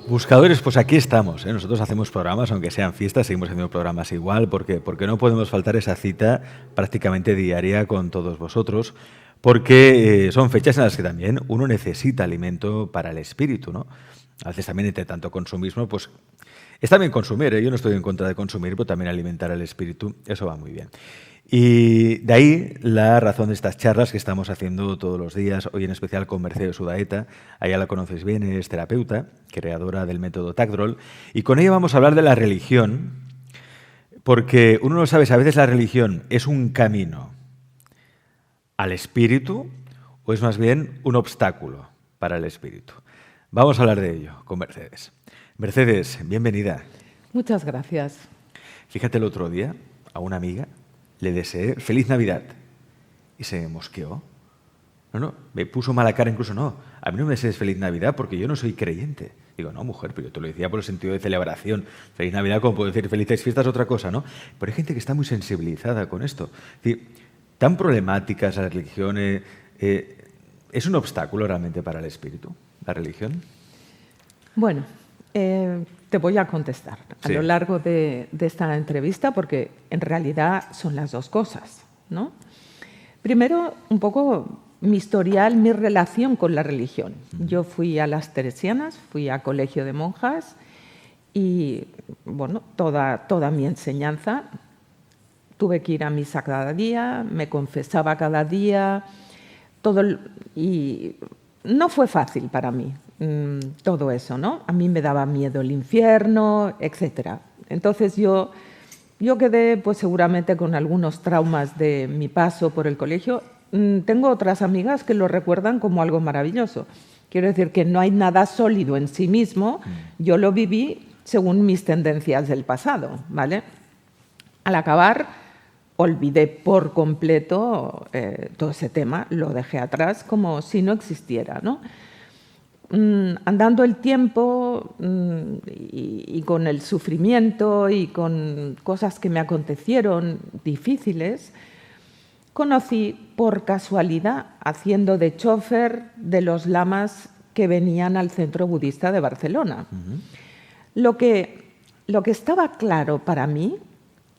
Buscadores, pues aquí estamos, ¿eh? Nosotros hacemos programas, aunque sean fiestas, seguimos haciendo programas igual, porque no podemos faltar esa cita prácticamente diaria con todos vosotros, porque son fechas en las que también uno necesita alimento para el espíritu, ¿no? A veces también entre tanto consumismo, pues está bien consumir, ¿eh? Yo no estoy en contra de consumir, pero también alimentar al espíritu, eso va muy bien. Y de ahí la razón de estas charlas que estamos haciendo todos los días, hoy en especial con Mercedes Udaeta. A ella la conocéis bien, es terapeuta, creadora del método Tagdrol, y con ella vamos a hablar de la religión, porque uno no sabe si a veces la religión es un camino al espíritu o es más bien un obstáculo para el espíritu. Vamos a hablar de ello con Mercedes. Mercedes, bienvenida. Muchas gracias. Fíjate, el otro día a una amiga le deseé feliz Navidad y se mosqueó. No, me puso mala cara incluso. No, a mí no me desees feliz Navidad porque yo no soy creyente. Digo, no, mujer, pero yo te lo decía por el sentido de celebración. Feliz Navidad, como puedo decir felices fiestas, otra cosa, ¿no? Pero hay gente que está muy sensibilizada con esto. Es decir, tan problemáticas las religiones. ¿Es un obstáculo realmente para el espíritu, la religión? Bueno, te voy a contestar a lo largo de esta entrevista porque en realidad son las dos cosas, ¿no? Primero, un poco mi historial, mi relación con la religión. Yo fui a las Teresianas, fui a colegio de monjas y, bueno, toda mi enseñanza, tuve que ir a misa cada día, me confesaba cada día, y no fue fácil para mí. Todo eso, ¿no? A mí me daba miedo el infierno, etcétera. Entonces yo quedé, pues seguramente con algunos traumas de mi paso por el colegio. Tengo otras amigas que lo recuerdan como algo maravilloso. Quiero decir que no hay nada sólido en sí mismo. Yo lo viví según mis tendencias del pasado, ¿vale? Al acabar, olvidé por completo todo ese tema, lo dejé atrás como si no existiera, ¿no? Andando el tiempo y con el sufrimiento y con cosas que me acontecieron difíciles, conocí por casualidad, haciendo de chofer de los lamas que venían al centro budista de Barcelona. Lo que estaba claro para mí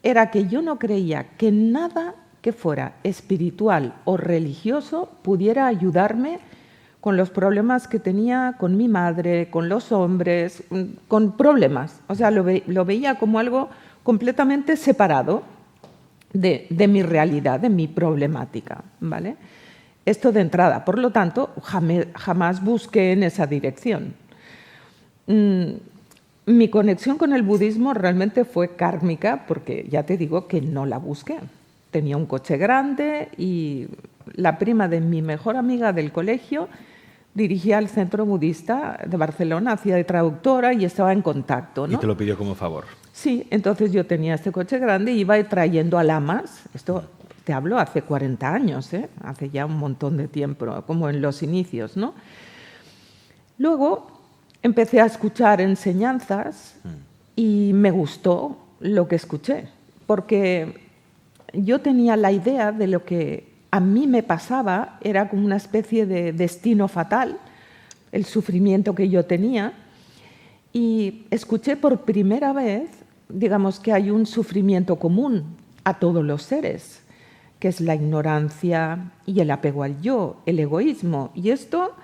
era que yo no creía que nada que fuera espiritual o religioso pudiera ayudarme con los problemas que tenía con mi madre, con los hombres, con problemas. O sea, lo veía como algo completamente separado de mi realidad, de mi problemática, ¿vale? Esto de entrada. Por lo tanto, jamás busqué en esa dirección. Mi conexión con el budismo realmente fue kármica porque ya te digo que no la busqué. Tenía un coche grande y la prima de mi mejor amiga del colegio dirigía el centro budista de Barcelona, hacía de traductora y estaba en contacto, ¿no? Y te lo pidió como favor. Sí, entonces yo tenía este coche grande y iba trayendo a lamas. Esto te hablo hace 40 años, ¿eh? Hace ya un montón de tiempo, como en los inicios, ¿no? Luego empecé a escuchar enseñanzas y me gustó lo que escuché, porque yo tenía la idea de lo que a mí me pasaba, era como una especie de destino fatal, el sufrimiento que yo tenía, y escuché por primera vez, digamos, que hay un sufrimiento común a todos los seres, que es la ignorancia y el apego al yo, el egoísmo, y esto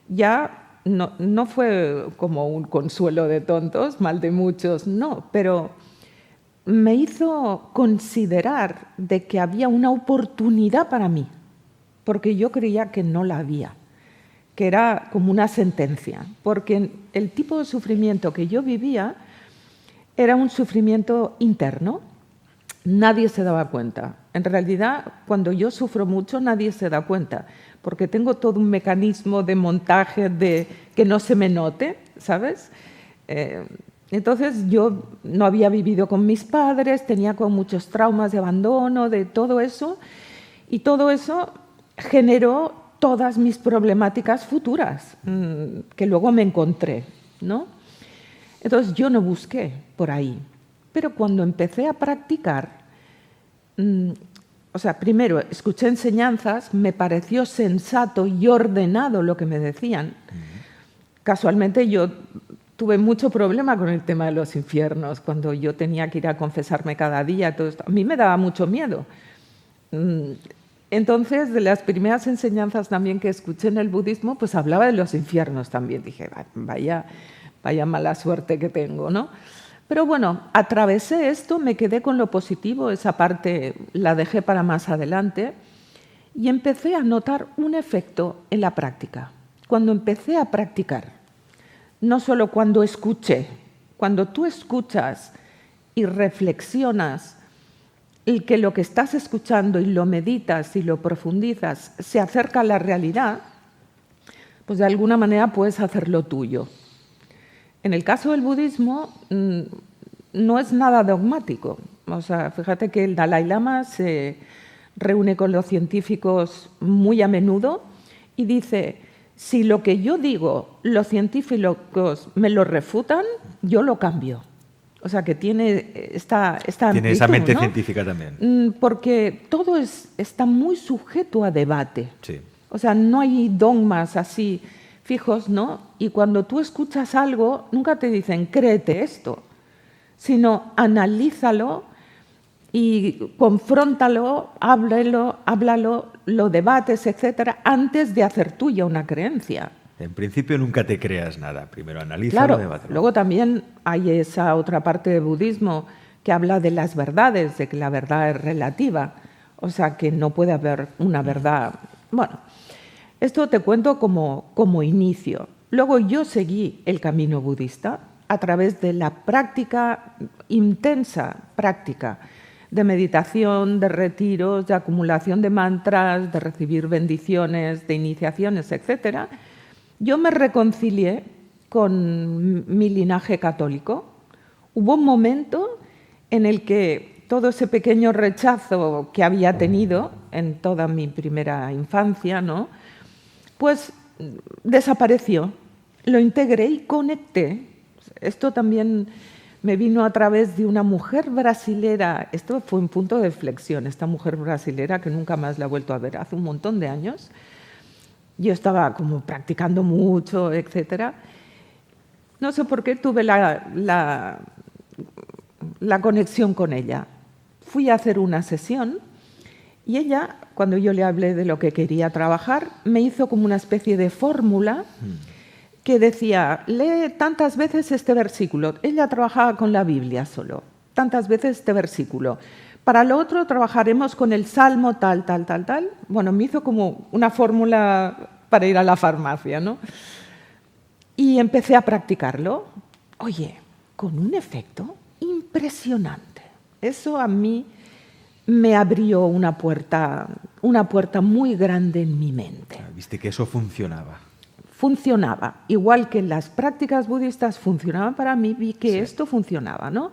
ya no fue como un consuelo de tontos, mal de muchos, no, pero me hizo considerar de que había una oportunidad para mí, porque yo creía que no la había, que era como una sentencia, porque el tipo de sufrimiento que yo vivía era un sufrimiento interno, nadie se daba cuenta. En realidad, cuando yo sufro mucho, nadie se da cuenta, porque tengo todo un mecanismo de montaje de que no se me note, ¿sabes? Entonces yo no había vivido con mis padres, tenía con muchos traumas de abandono, de todo eso, y todo eso generó todas mis problemáticas futuras que luego me encontré, ¿no? Entonces yo no busqué por ahí, pero cuando empecé a practicar, o sea, primero escuché enseñanzas, me pareció sensato y ordenado lo que me decían. Casualmente yo tuve mucho problema con el tema de los infiernos, cuando yo tenía que ir a confesarme cada día, todo esto. A mí me daba mucho miedo. Entonces, de las primeras enseñanzas también que escuché en el budismo, pues hablaba de los infiernos también. Dije, vaya mala suerte que tengo, ¿no? Pero bueno, atravesé esto, me quedé con lo positivo, esa parte la dejé para más adelante y empecé a notar un efecto en la práctica. Cuando empecé a practicar, no solo cuando escuché, cuando tú escuchas y reflexionas y que lo que estás escuchando y lo meditas y lo profundizas se acerca a la realidad, pues de alguna manera puedes hacerlo tuyo. En el caso del budismo no es nada dogmático. O sea, fíjate que el Dalai Lama se reúne con los científicos muy a menudo y dice, si lo que yo digo los científicos me lo refutan, yo lo cambio. O sea, que tiene esta tiene esa mente, ¿no? científica también. Porque todo está muy sujeto a debate. Sí. O sea, no hay dogmas así fijos, ¿no? Y cuando tú escuchas algo, nunca te dicen, créete esto, sino analízalo y confróntalo, háblalo, lo debates, etcétera, antes de hacer tuya una creencia. En principio nunca te creas nada, primero analízalo, claro, debátelo. Luego también hay esa otra parte del budismo que habla de las verdades, de que la verdad es relativa, o sea que no puede haber una verdad. Bueno, esto te cuento como inicio. Luego yo seguí el camino budista a través de la práctica, intensa práctica, de meditación, de retiros, de acumulación de mantras, de recibir bendiciones, de iniciaciones, etcétera. Yo me reconcilié con mi linaje católico. Hubo un momento en el que todo ese pequeño rechazo que había tenido en toda mi primera infancia, ¿no? Pues desapareció. Lo integré y conecté. Esto también me vino a través de una mujer brasilera. Esto fue un punto de inflexión. Esta mujer brasilera que nunca más la he vuelto a ver hace un montón de años. Yo estaba como practicando mucho, etcétera. No sé por qué tuve la conexión con ella. Fui a hacer una sesión y ella, cuando yo le hablé de lo que quería trabajar, me hizo como una especie de fórmula que decía, lee tantas veces este versículo. Ella trabajaba con la Biblia solo, tantas veces este versículo. Para lo otro trabajaremos con el Salmo tal. Bueno, me hizo como una fórmula para ir a la farmacia, ¿no? Y empecé a practicarlo. Oye, con un efecto impresionante. Eso a mí me abrió una puerta muy grande en mi mente. Viste que eso funcionaba. Funcionaba. Igual que las prácticas budistas funcionaban para mí, vi que esto funcionaba, ¿no?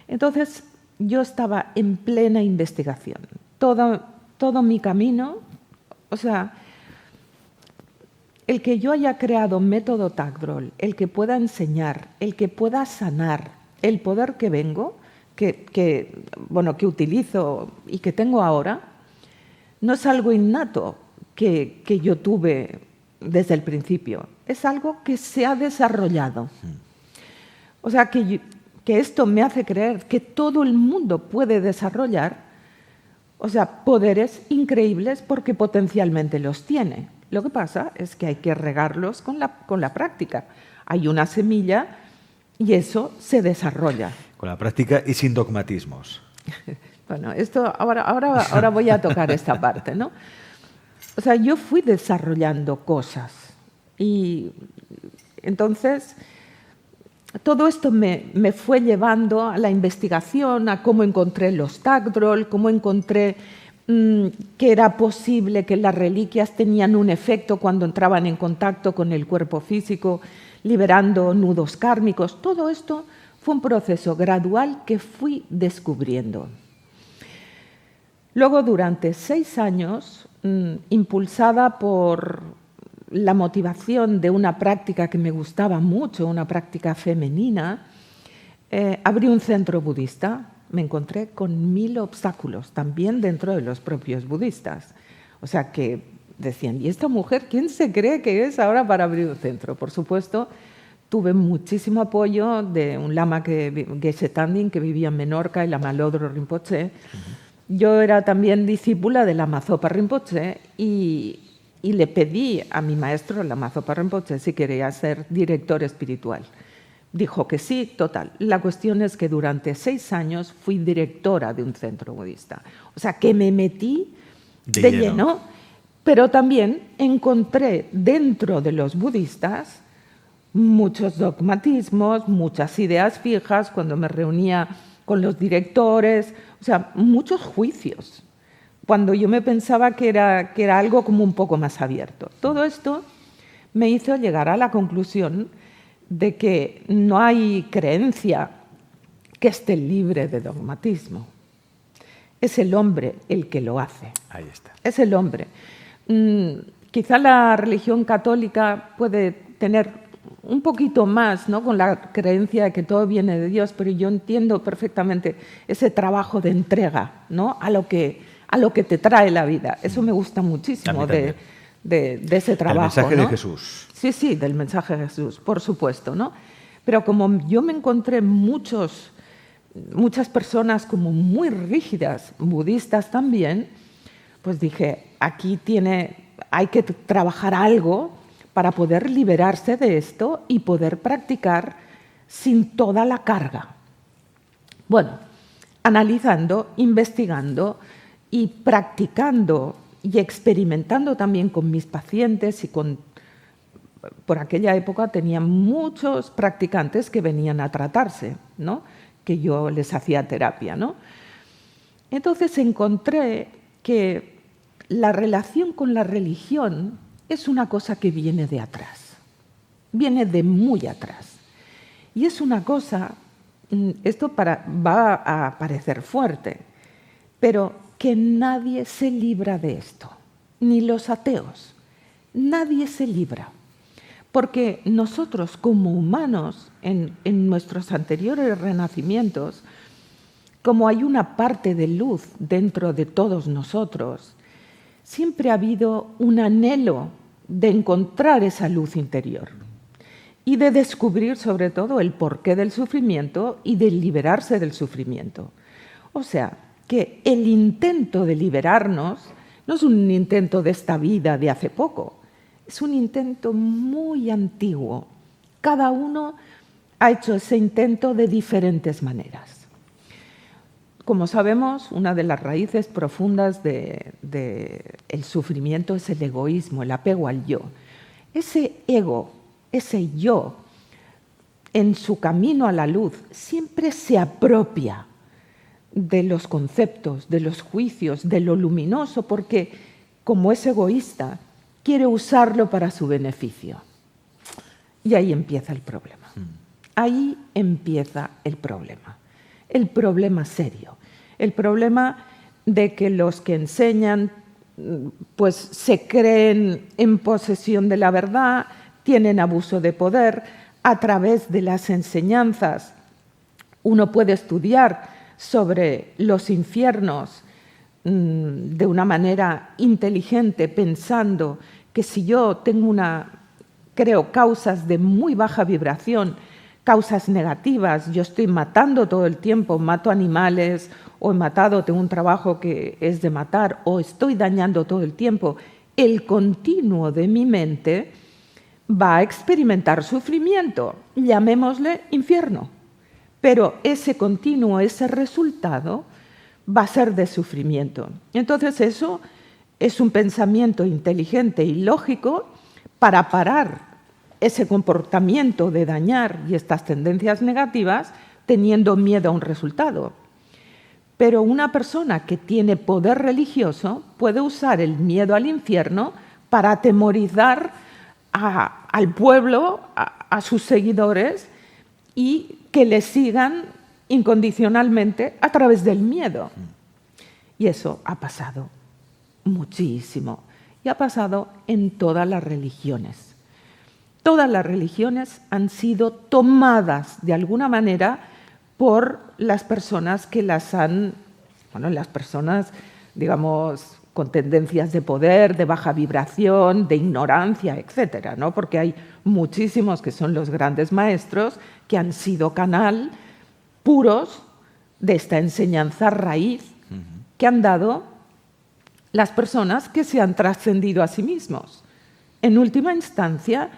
Entonces, yo estaba en plena investigación. Todo mi camino, o sea, el que yo haya creado método Tagdrol, el que pueda enseñar, el que pueda sanar, el poder que vengo, que utilizo y que tengo ahora, no es algo innato que yo tuve desde el principio, es algo que se ha desarrollado. O sea, que esto me hace creer que todo el mundo puede desarrollar, o sea, poderes increíbles porque potencialmente los tiene. Lo que pasa es que hay que regarlos con la práctica. Hay una semilla y eso se desarrolla. Con la práctica y sin dogmatismos. Bueno, esto ahora voy a tocar esta parte, ¿no? O sea, yo fui desarrollando cosas y entonces todo esto me fue llevando a la investigación, a cómo encontré los Tagdrol, cómo encontré que era posible que las reliquias tenían un efecto cuando entraban en contacto con el cuerpo físico, liberando nudos kármicos. Todo esto fue un proceso gradual que fui descubriendo. Luego, durante 6 años, impulsada por la motivación de una práctica que me gustaba mucho, una práctica femenina, abrí un centro budista. Me encontré con 1000 obstáculos, también dentro de los propios budistas. O sea que decían, ¿y esta mujer quién se cree que es ahora para abrir un centro? Por supuesto, tuve muchísimo apoyo de un lama Geshe Tandin, que vivía en Menorca, el lama Lodro Rinpoche. Yo era también discípula del lama Zopa Rinpoche y le pedí a mi maestro, el lama Zopa Rinpoche, si quería ser director espiritual. Dijo que sí, total. La cuestión es que durante 6 años fui directora de un centro budista. O sea, que me metí de lleno, pero también encontré dentro de los budistas muchos dogmatismos, muchas ideas fijas cuando me reunía con los directores, o sea, muchos juicios, cuando yo me pensaba que era algo como un poco más abierto. Todo esto me hizo llegar a la conclusión de que no hay creencia que esté libre de dogmatismo. Es el hombre el que lo hace. Ahí está. Es el hombre. Quizá la religión católica puede tener un poquito más, ¿no?, con la creencia de que todo viene de Dios, pero yo entiendo perfectamente ese trabajo de entrega, ¿no?, a lo que te trae la vida. Eso me gusta muchísimo de ese trabajo. El mensaje, ¿no?, de Jesús. Sí, del mensaje de Jesús, por supuesto, ¿no? Pero como yo me encontré muchas personas como muy rígidas, budistas también, pues dije, aquí hay que trabajar algo para poder liberarse de esto y poder practicar sin toda la carga. Bueno, analizando, investigando y practicando y experimentando también con mis pacientes por aquella época tenía muchos practicantes que venían a tratarse, ¿no?, que yo les hacía terapia, ¿no? Entonces encontré que la relación con la religión es una cosa que viene de atrás, viene de muy atrás. Y es una cosa, esto va a parecer fuerte, pero que nadie se libra de esto, ni los ateos, nadie se libra. Porque nosotros como humanos, en nuestros anteriores renacimientos, como hay una parte de luz dentro de todos nosotros, siempre ha habido un anhelo de encontrar esa luz interior y de descubrir sobre todo el porqué del sufrimiento y de liberarse del sufrimiento. O sea, que el intento de liberarnos no es un intento de esta vida de hace poco, es un intento muy antiguo. Cada uno ha hecho ese intento de diferentes maneras. Como sabemos, una de las raíces profundas del sufrimiento es el egoísmo, el apego al yo. Ese ego, ese yo, en su camino a la luz, siempre se apropia de los conceptos, de los juicios, de lo luminoso, porque como es egoísta, quiere usarlo para su beneficio. Y ahí empieza el problema. Ahí empieza el problema serio, el problema de que los que enseñan pues se creen en posesión de la verdad, tienen abuso de poder. A través de las enseñanzas uno puede estudiar sobre los infiernos de una manera inteligente, pensando que si yo tengo creo causas de muy baja vibración, causas negativas, yo estoy matando todo el tiempo, mato animales o he matado, tengo un trabajo que es de matar o estoy dañando todo el tiempo, el continuo de mi mente va a experimentar sufrimiento, llamémosle infierno, pero ese continuo, ese resultado va a ser de sufrimiento. Entonces eso es un pensamiento inteligente y lógico para parar ese comportamiento de dañar y estas tendencias negativas teniendo miedo a un resultado. Pero una persona que tiene poder religioso puede usar el miedo al infierno para atemorizar al pueblo, a sus seguidores, y que le sigan incondicionalmente a través del miedo. Y eso ha pasado muchísimo. Y ha pasado en todas las religiones. Todas las religiones han sido tomadas de alguna manera por las personas que las han, las personas, digamos, con tendencias de poder, de baja vibración, de ignorancia, etcétera, ¿no? Porque hay muchísimos que son los grandes maestros que han sido canal puros de esta enseñanza raíz que han dado las personas que se han trascendido a sí mismos. En última instancia,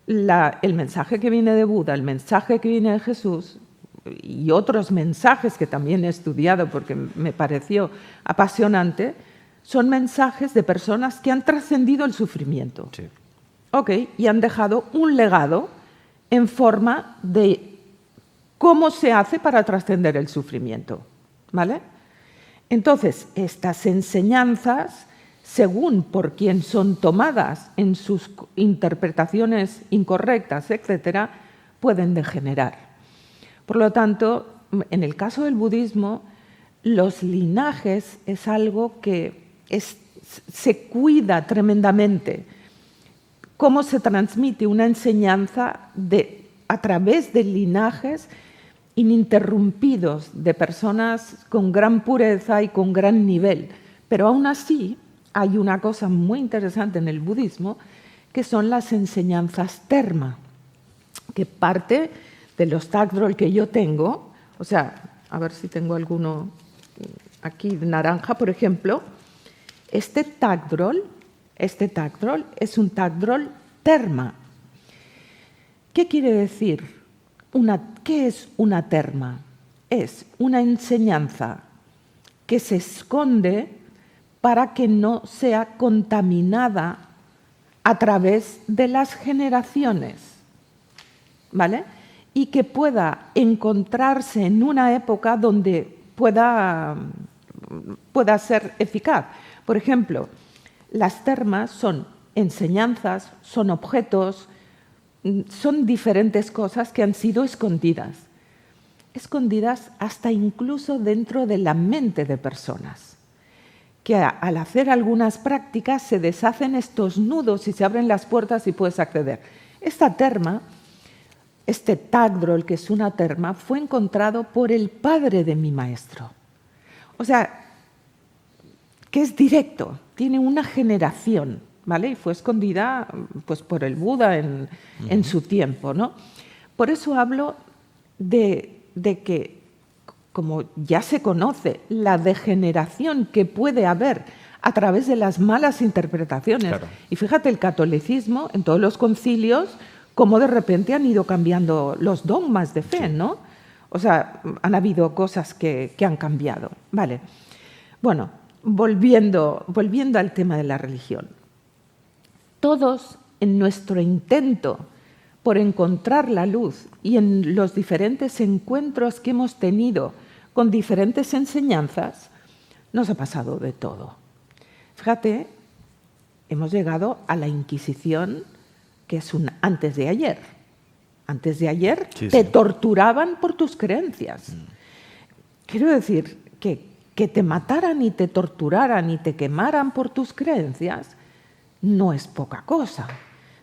el mensaje que viene de Buda, el mensaje que viene de Jesús y otros mensajes que también he estudiado porque me pareció apasionante, son mensajes de personas que han trascendido el sufrimiento. Sí. ¿Ok? Y han dejado un legado en forma de cómo se hace para trascender el sufrimiento. ¿Vale? Entonces, estas enseñanzas, según por quién son tomadas en sus interpretaciones incorrectas, etcétera, pueden degenerar. Por lo tanto, en el caso del budismo, los linajes es algo que se cuida tremendamente. Cómo se transmite una enseñanza a través de linajes ininterrumpidos de personas con gran pureza y con gran nivel. Pero aún así hay una cosa muy interesante en el budismo, que son las enseñanzas terma, que parte de los tagdrol que yo tengo, o sea, a ver si tengo alguno aquí naranja, por ejemplo. Este tagdrol es un tagdrol terma. ¿Qué quiere decir? ¿Qué es una terma? Es una enseñanza que se esconde para que no sea contaminada a través de las generaciones, ¿vale? Y que pueda encontrarse en una época donde pueda ser eficaz. Por ejemplo, las termas son enseñanzas, son objetos, son diferentes cosas que han sido escondidas hasta incluso dentro de la mente de personas, que al hacer algunas prácticas se deshacen estos nudos y se abren las puertas y puedes acceder. Esta terma, este tagdrol, que es una terma, fue encontrado por el padre de mi maestro. O sea, que es directo, tiene una generación, ¿vale? Y fue escondida pues, por el Buda en su tiempo, ¿no? Por eso hablo de que, como ya se conoce, la degeneración que puede haber a través de las malas interpretaciones. Claro. Y fíjate, el catolicismo, en todos los concilios, cómo de repente han ido cambiando los dogmas de fe, ¿no? O sea, han habido cosas que han cambiado. Vale. Bueno, volviendo al tema de la religión. Todos, en nuestro intento por encontrar la luz y en los diferentes encuentros que hemos tenido con diferentes enseñanzas, nos ha pasado de todo. Fíjate, hemos llegado a la Inquisición, que es un antes de ayer. Antes de ayer te torturaban por tus creencias. Quiero decir que te mataran y te torturaran y te quemaran por tus creencias no es poca cosa.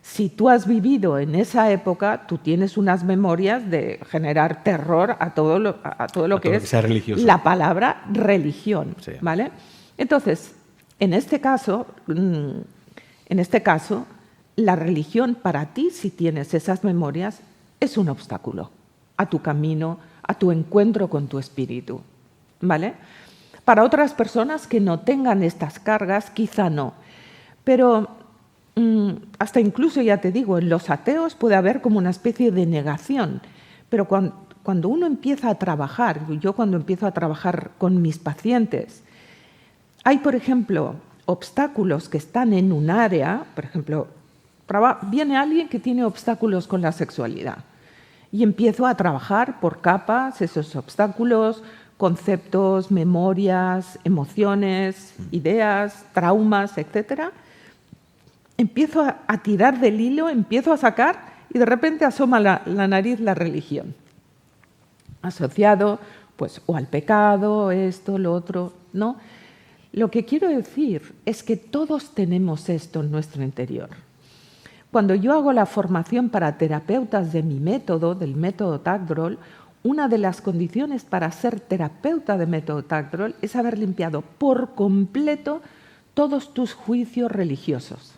Si tú has vivido en esa época, tú tienes unas memorias de generar terror a todo lo que es sea religioso. La palabra religión, Sí. ¿vale? Entonces, en este caso, la religión para ti, si tienes esas memorias, es un obstáculo a tu camino, a tu encuentro con tu espíritu, ¿vale? Para otras personas que no tengan estas cargas, quizá no. Pero hasta incluso, ya te digo, en los ateos puede haber como una especie de negación. Pero cuando uno empieza a trabajar, yo cuando empiezo a trabajar con mis pacientes, hay, por ejemplo, obstáculos que están en un área, por ejemplo, viene alguien que tiene obstáculos con la sexualidad y empiezo a trabajar por capas esos obstáculos, conceptos, memorias, emociones, ideas, traumas, etcétera. Empiezo a tirar del hilo, empiezo a sacar y de repente asoma la nariz la religión. Asociado pues o al pecado, esto, lo otro, ¿no? Lo que quiero decir es que todos tenemos esto en nuestro interior. Cuando yo hago la formación para terapeutas de mi método, del método tagdrol, una de las condiciones para ser terapeuta de método tagdrol es haber limpiado por completo todos tus juicios religiosos,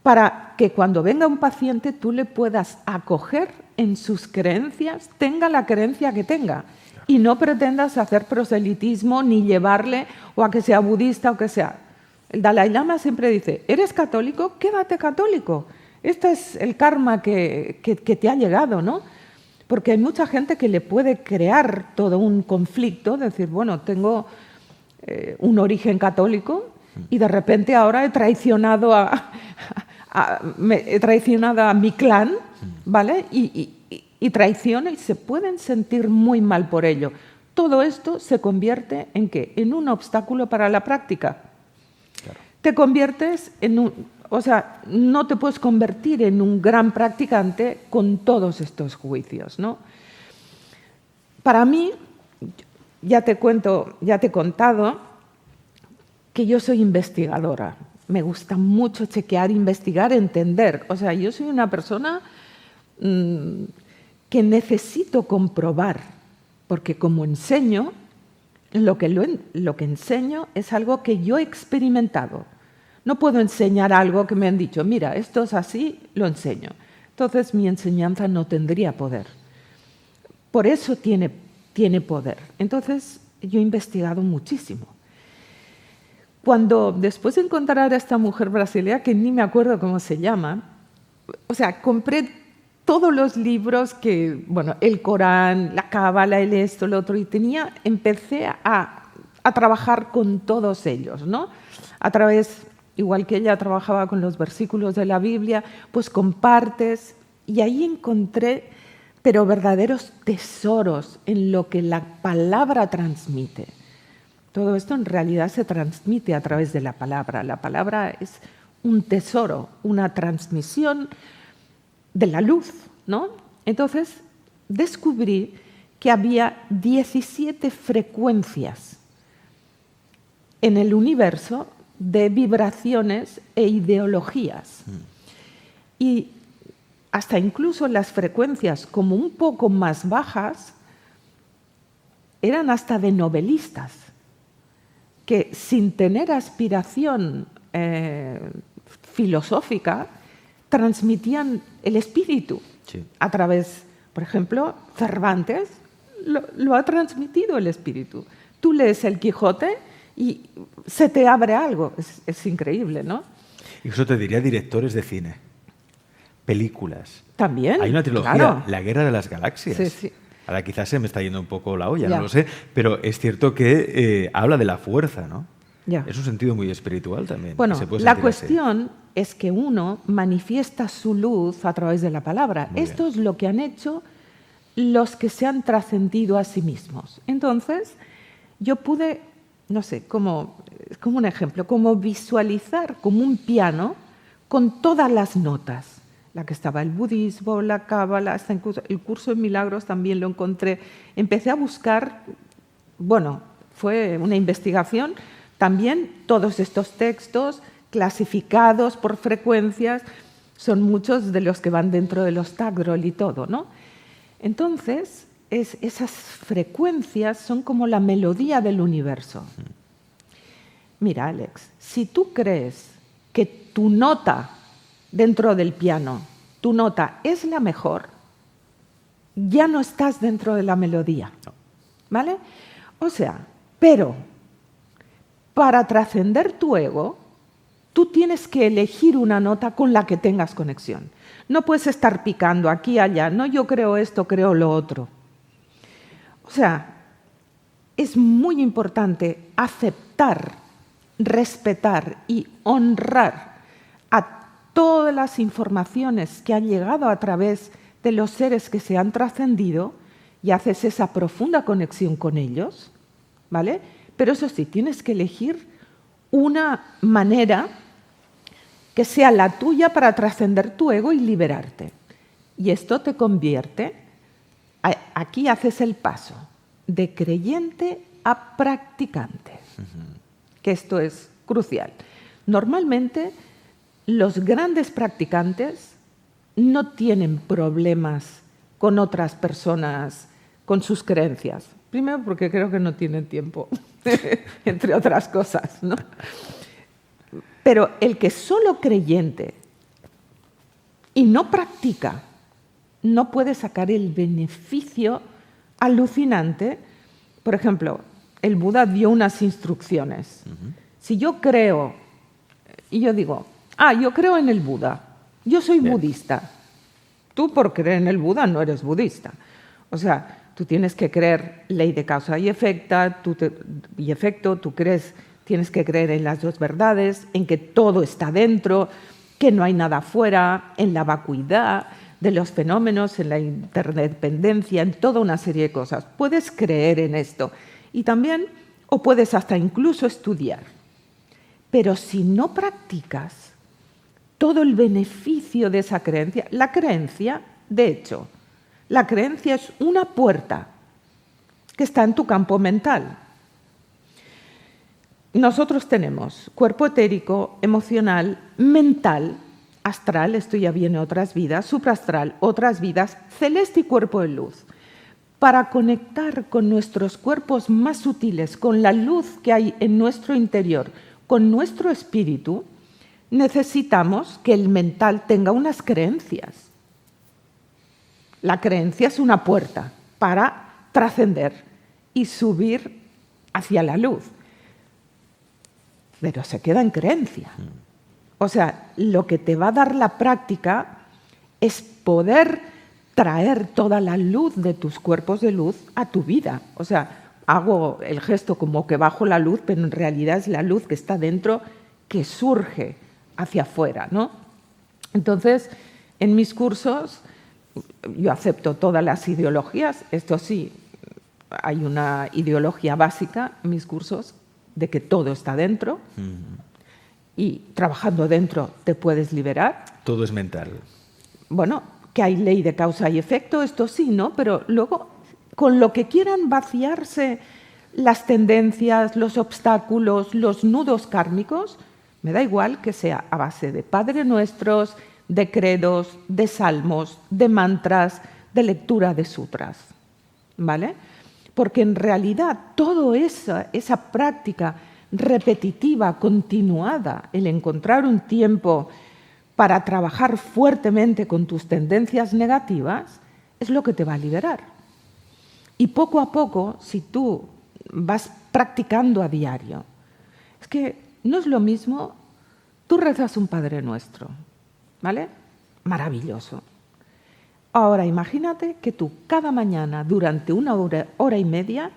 para que cuando venga un paciente tú le puedas acoger en sus creencias, tenga la creencia que tenga, y no pretendas hacer proselitismo ni llevarle o a que sea budista o que sea. El Dalai Lama siempre dice, ¿eres católico? Quédate católico. Este es el karma que te ha llegado, ¿no? Porque hay mucha gente que le puede crear todo un conflicto, decir, bueno, tengo un origen católico y de repente ahora he traicionado a mi clan, ¿vale? Y traiciona y se pueden sentir muy mal por ello. Todo esto se convierte ¿en qué? En un obstáculo para la práctica. Claro. Te conviertes o sea, no te puedes convertir en un gran practicante con todos estos juicios, ¿no? Para mí, ya te he contado que yo soy investigadora. Me gusta mucho chequear, investigar, entender. O sea, yo soy una persona que necesito comprobar, porque como enseño, lo que enseño es algo que yo he experimentado. No puedo enseñar algo que me han dicho, mira, esto es así, lo enseño. Entonces mi enseñanza no tendría poder. Por eso tiene poder. Entonces yo he investigado muchísimo. Cuando después de encontrar a esta mujer brasileña, que ni me acuerdo cómo se llama, o sea, compré todos los libros que, bueno, el Corán, la Cábala, el esto, el otro, y empecé a trabajar con todos ellos, ¿no? A través, igual que ella trabajaba con los versículos de la Biblia, pues compartes, y ahí encontré, pero verdaderos tesoros en lo que la palabra transmite. Todo esto en realidad se transmite a través de la palabra. La palabra es un tesoro, una transmisión de la luz, ¿no? Entonces descubrí que había 17 frecuencias en el universo de vibraciones e ideologías. Y hasta incluso las frecuencias como un poco más bajas eran hasta de novelistas, que sin tener aspiración filosófica transmitían el espíritu a través, por ejemplo, Cervantes lo ha transmitido el espíritu. Tú lees el Quijote y se te abre algo, es increíble, ¿no? Y eso te diría directores de cine, películas. También, hay una trilogía, claro. La Guerra de las Galaxias. Sí, sí. Ahora quizás se me está yendo un poco la olla, Ya. no lo sé, pero es cierto que habla de la fuerza, ¿no? Ya. Es un sentido muy espiritual también. Bueno, que se puede la sentir así. cuestión es que uno manifiesta su luz a través de la palabra. Muy Esto bien. es lo que han hecho los que se han trascendido a sí mismos. Entonces, yo pude, no sé, como un ejemplo, como visualizar como un piano con todas las notas. La que estaba el budismo, la cábala, hasta incluso el curso de milagros también lo encontré. Empecé a buscar, bueno, fue una investigación, también todos estos textos clasificados por frecuencias, son muchos de los que van dentro de los Tagrol y todo, ¿no? Entonces, esas frecuencias son como la melodía del universo. Mira, Alex, si tú crees que tu nota dentro del piano, tu nota es la mejor, ya no estás dentro de la melodía, ¿vale? O sea, pero para trascender tu ego, tú tienes que elegir una nota con la que tengas conexión. No puedes estar picando aquí y allá, no, yo creo esto, creo lo otro. O sea, es muy importante aceptar, respetar y honrar a todas las informaciones que han llegado a través de los seres que se han trascendido y haces esa profunda conexión con ellos, ¿vale? Pero eso sí, tienes que elegir una manera que sea la tuya para trascender tu ego y liberarte. Y esto te convierte, aquí haces el paso de creyente a practicante, que esto es crucial. Normalmente los grandes practicantes no tienen problemas con otras personas, con sus creencias. Primero porque creo que no tienen tiempo, entre otras cosas, ¿no? Pero el que es solo creyente y no practica, no puede sacar el beneficio alucinante. Por ejemplo, el Buda dio unas instrucciones. Si yo creo, y yo digo, yo creo en el Buda, yo soy budista. Tú por creer en el Buda no eres budista. O sea, tú tienes que creer ley de causa y efecto, tú tienes que creer en las dos verdades, en que todo está dentro, que no hay nada afuera, en la vacuidad de los fenómenos, en la interdependencia, en toda una serie de cosas. Puedes creer en esto y también, o puedes hasta incluso estudiar. Pero si no practicas todo el beneficio de esa creencia, la creencia, de hecho, la creencia es una puerta que está en tu campo mental. Nosotros tenemos cuerpo etérico, emocional, mental, astral, esto ya viene otras vidas, supraastral, otras vidas, celeste y cuerpo de luz. Para conectar con nuestros cuerpos más sutiles, con la luz que hay en nuestro interior, con nuestro espíritu, necesitamos que el mental tenga unas creencias. La creencia es una puerta para trascender y subir hacia la luz. Pero se queda en creencia. O sea, lo que te va a dar la práctica es poder traer toda la luz de tus cuerpos de luz a tu vida. O sea, hago el gesto como que bajo la luz, pero en realidad es la luz que está dentro que surge hacia afuera, ¿no? Entonces, en mis cursos yo acepto todas las ideologías. Esto sí, hay una ideología básica en mis cursos de que todo está dentro y trabajando dentro te puedes liberar. Todo es mental. Bueno, que hay ley de causa y efecto, esto sí, ¿no? Pero luego, con lo que quieran vaciarse las tendencias, los obstáculos, los nudos kármicos, me da igual que sea a base de Padre Nuestros, de credos, de salmos, de mantras, de lectura de sutras, ¿vale? Porque en realidad toda esa práctica repetitiva, continuada, el encontrar un tiempo para trabajar fuertemente con tus tendencias negativas, es lo que te va a liberar. Y poco a poco, si tú vas practicando a diario, es que no es lo mismo, tú rezas un Padre Nuestro, ¿vale? Maravilloso. Ahora imagínate que tú cada mañana durante una hora y media,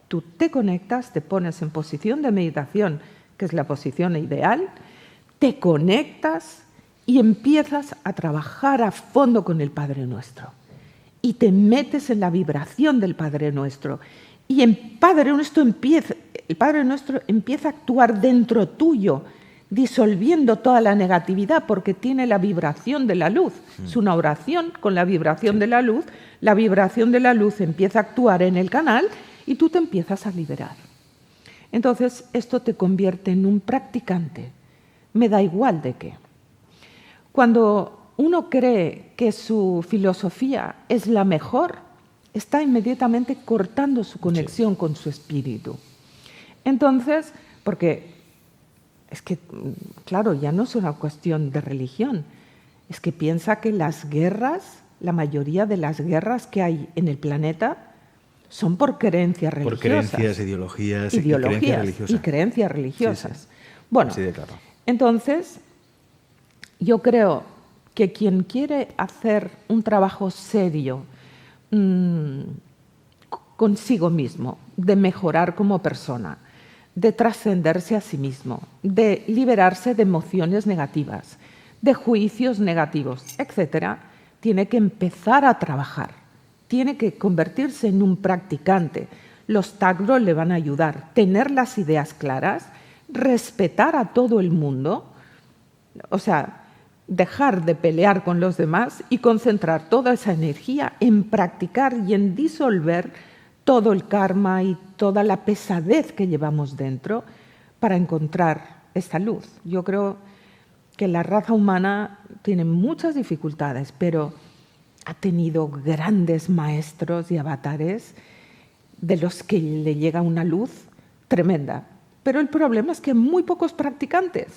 tú te conectas, te pones en posición de meditación, que es la posición ideal, te conectas y empiezas a trabajar a fondo con el Padre Nuestro. Y te metes en la vibración del Padre Nuestro. Y el Padre Nuestro empieza a actuar dentro tuyo, disolviendo toda la negatividad porque tiene la vibración de la luz. Es una oración con la vibración de la luz. La vibración de la luz empieza a actuar en el canal y tú te empiezas a liberar. Entonces, esto te convierte en un practicante. Me da igual de qué. Cuando uno cree que su filosofía es la mejor, está inmediatamente cortando su conexión con su espíritu. Entonces, porque es que, claro, ya no es una cuestión de religión, es que piensa que las guerras, la mayoría de las guerras que hay en el planeta son por creencias religiosas. Por creencias, ideologías y creencias religiosas. Sí. Bueno, así de claro. Entonces, yo creo que quien quiere hacer un trabajo serio consigo mismo, de mejorar como persona, de trascenderse a sí mismo, de liberarse de emociones negativas, de juicios negativos, etcétera, tiene que empezar a trabajar, tiene que convertirse en un practicante. Los tagros le van a ayudar, tener las ideas claras, respetar a todo el mundo, o sea, dejar de pelear con los demás y concentrar toda esa energía en practicar y en disolver todo el karma y toda la pesadez que llevamos dentro para encontrar esta luz. Yo creo que la raza humana tiene muchas dificultades, pero ha tenido grandes maestros y avatares de los que le llega una luz tremenda. Pero el problema es que muy pocos practicantes.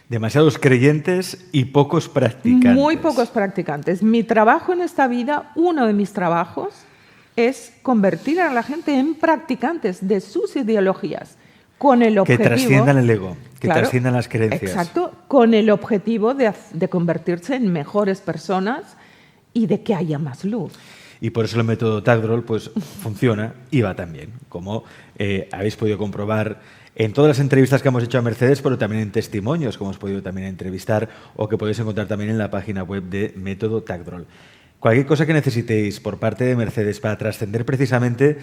Demasiados creyentes y pocos practicantes. Muy pocos practicantes. Mi trabajo en esta vida, uno de mis trabajos, es convertir a la gente en practicantes de sus ideologías, con el objetivo... Que trasciendan el ego, que Claro, trasciendan las creencias. Exacto, con el objetivo de convertirse en mejores personas y de que haya más luz. Y por eso el método Tagdrol pues, funciona y va también, como habéis podido comprobar en todas las entrevistas que hemos hecho a Mercedes, pero también en testimonios que hemos podido también entrevistar o que podéis encontrar también en la página web de Método Tagdrol. Cualquier cosa que necesitéis por parte de Mercedes para trascender precisamente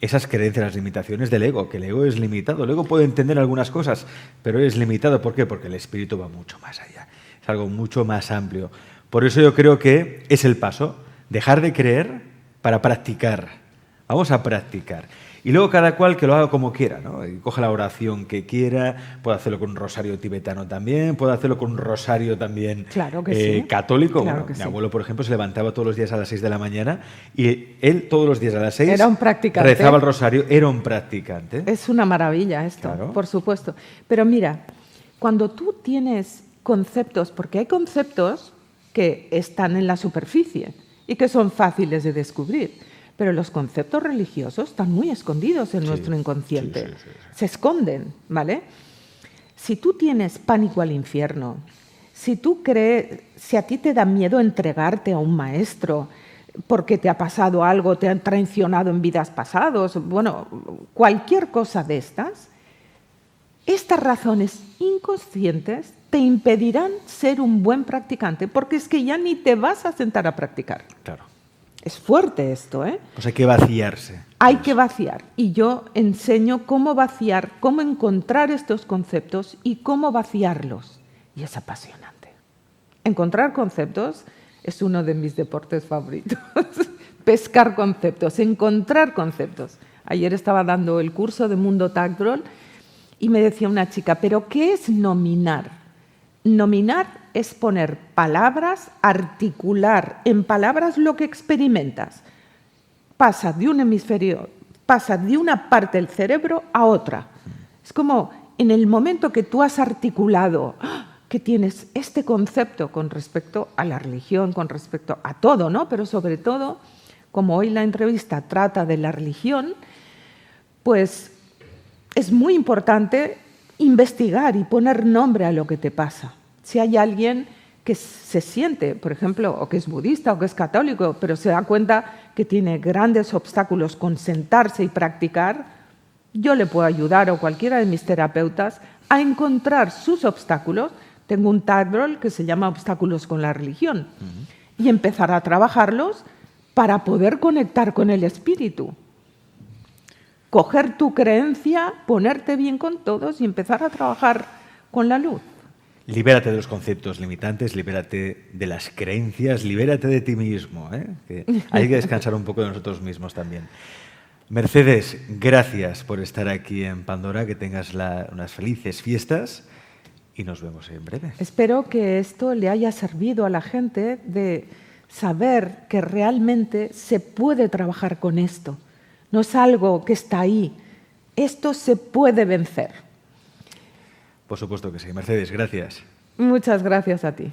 esas creencias, las limitaciones del ego, que el ego es limitado. El ego puede entender algunas cosas, pero es limitado. ¿Por qué? Porque el espíritu va mucho más allá, es algo mucho más amplio. Por eso yo creo que es el paso, dejar de creer para practicar. Vamos a practicar. Y luego cada cual que lo haga como quiera, ¿no? Y coge la oración que quiera, puede hacerlo con un rosario tibetano también, puede hacerlo con un rosario también Claro que sí. católico. Claro Bueno, que mi sí. abuelo, por ejemplo, se levantaba todos los días a las 6 de la mañana y él todos los días a las 6 Era un practicante. rezaba el rosario, era un practicante. Es una maravilla esto, Claro. por supuesto. Pero mira, cuando tú tienes conceptos, porque hay conceptos que están en la superficie y que son fáciles de descubrir, pero los conceptos religiosos están muy escondidos en nuestro inconsciente. Sí. Se esconden, ¿vale? Si tú tienes pánico al infierno, si a ti te da miedo entregarte a un maestro porque te ha pasado algo, te han traicionado en vidas pasadas, bueno, cualquier cosa de estas razones inconscientes te impedirán ser un buen practicante, porque es que ya ni te vas a sentar a practicar. Claro. Es fuerte esto, ¿eh? Pues hay que vaciarse. Hay que vaciar. Y yo enseño cómo vaciar, cómo encontrar estos conceptos y cómo vaciarlos. Y es apasionante. Encontrar conceptos es uno de mis deportes favoritos. Pescar conceptos, encontrar conceptos. Ayer estaba dando el curso de Mundo Tagdrol y me decía una chica, ¿pero qué es nominar? Nominar es poner palabras, articular en palabras lo que experimentas. Pasa de un hemisferio, pasa de una parte del cerebro a otra. Es como en el momento que tú has articulado que tienes este concepto con respecto a la religión, con respecto a todo, ¿no? Pero sobre todo, como hoy la entrevista trata de la religión, pues es muy importante investigar y poner nombre a lo que te pasa. Si hay alguien que se siente, por ejemplo, o que es budista o que es católico, pero se da cuenta que tiene grandes obstáculos con sentarse y practicar, yo le puedo ayudar, o cualquiera de mis terapeutas, a encontrar sus obstáculos. Tengo un Tagdrol que se llama Obstáculos con la religión, y empezar a trabajarlos para poder conectar con el espíritu. Coger tu creencia, ponerte bien con todos y empezar a trabajar con la luz. Libérate de los conceptos limitantes, libérate de las creencias, libérate de ti mismo, ¿eh? Que hay que descansar un poco de nosotros mismos también. Mercedes, gracias por estar aquí en Pandora, que tengas unas felices fiestas y nos vemos en breve. Espero que esto le haya servido a la gente de saber que realmente se puede trabajar con esto. No es algo que está ahí. Esto se puede vencer. Por supuesto que sí. Mercedes, gracias. Muchas gracias a ti.